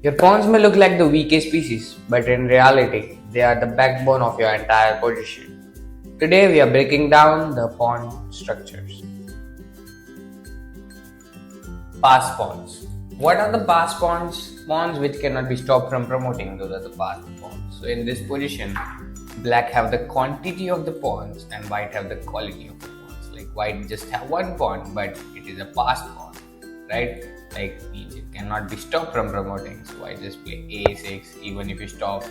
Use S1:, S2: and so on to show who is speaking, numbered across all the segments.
S1: Your pawns may look like the weakest pieces, but in reality, they are the backbone of your entire position. Today, we are breaking down the pawn structures. Pass pawns. What are the pass pawns? Pawns which cannot be stopped from promoting, those are the pass pawns. So, in this position, black have the quantity of the pawns and white have the quality of the pawns. Like white just have one pawn, but it is a passed pawn, right? Like means it cannot be stopped from promoting. So I just play a6. Even if you stop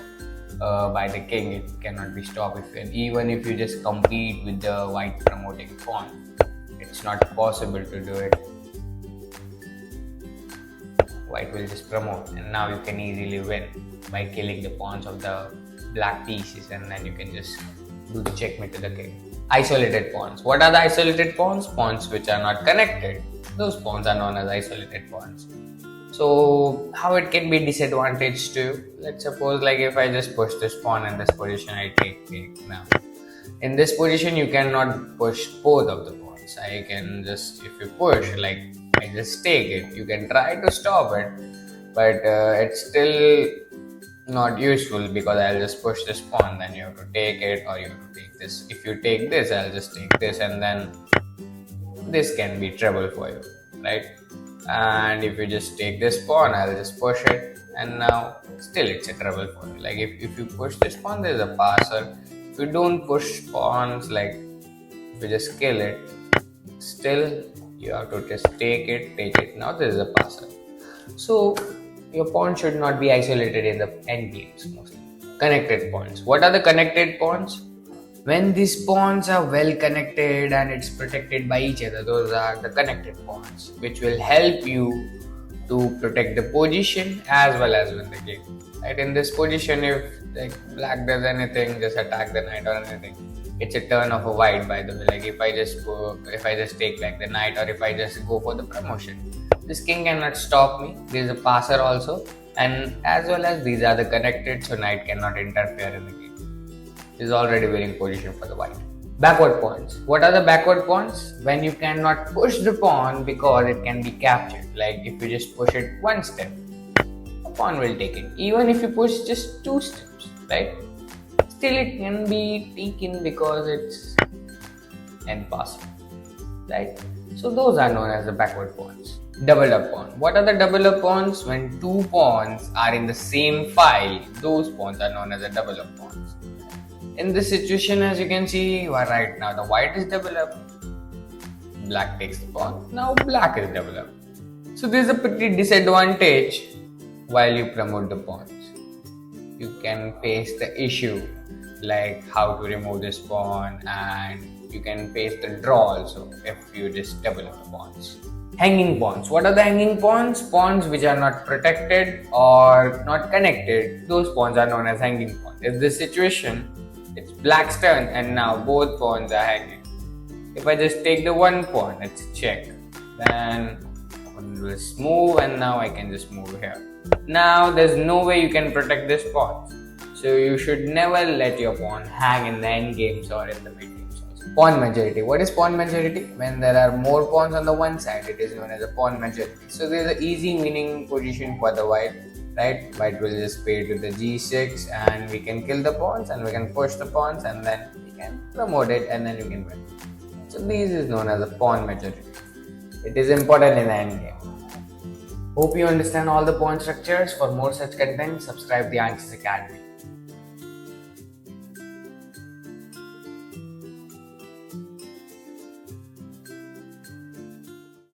S1: by the king, it cannot be stopped. Even if you just compete with the white promoting pawn, it's not possible to do it. White will just promote, and now you can easily win by killing the pawns of the black pieces, and then you can just do the checkmate to the king. Isolated pawns. What are the isolated pawns? Pawns which are not connected. Those pawns are known as isolated pawns. So how it can be disadvantage to you? Let's suppose like if I just push this pawn in this position, I take now. In this position, you cannot push both of the pawns. I can just, if you push, like I just take it. You can try to stop it, but it's still not useful because I'll just push this pawn, then you have to take it, or you have to take this. If you take this, I'll just take this, and then this can be trouble for you, right? And if you just take this pawn, I'll just push it, and now still it's a trouble for you. Like if you push this pawn, there's a passer. If you don't push pawns, like if you just kill it, still you have to just take it. Now there is a passer. So your pawn should not be isolated in the endgames mostly. Connected pawns. What are the connected pawns? When these pawns are well connected and it's protected by each other, those are the connected pawns, which will help you to protect the position as well as win the game. Right? In this position, if like black does anything, just attack the knight or anything, it's a turn of a white, by the way. Like if I just take like the knight, or if I just go for the promotion, this king cannot stop me. There is a passer also, and as well as these are the connected, so knight cannot interfere in the game. Is already winning position for the white. Backward pawns. What are the backward pawns? When you cannot push the pawn because it can be captured. Like if you just push it one step, the pawn will take it. Even if you push just 2 steps, right? Still it can be taken because it's impossible, right? So those are known as the backward pawns. Double up pawn. What are the double up pawns? When 2 pawns are in the same file, those pawns are known as the double up pawns. In this situation, as you can see, right now the white is double up, black takes the pawn, now black is double up. So there is a pretty disadvantage while you promote the pawns. You can face the issue like how to remove this pawn, and you can face the draw also if you just double up the pawns. Hanging pawns. What are the hanging pawns? Pawns which are not protected or not connected, those pawns are known as hanging pawns. In this situation, it's black's turn, and now both pawns are hanging. If I just take the one pawn, it's check. Then one will move, and now I can just move here. Now there's no way you can protect this pawn. So you should never let your pawn hang in the end games or in the mid games also. Pawn majority. What is pawn majority? When there are more pawns on the one side, it is known as a pawn majority. So there's an easy winning position for the white. Right, white will just pay to the g6, and we can kill the pawns, and we can push the pawns, and then we can promote it, and then you can win. So this is known as a pawn majority. It is important in the endgame. Hope you understand all the pawn structures. For more such content, subscribe the Answers Academy.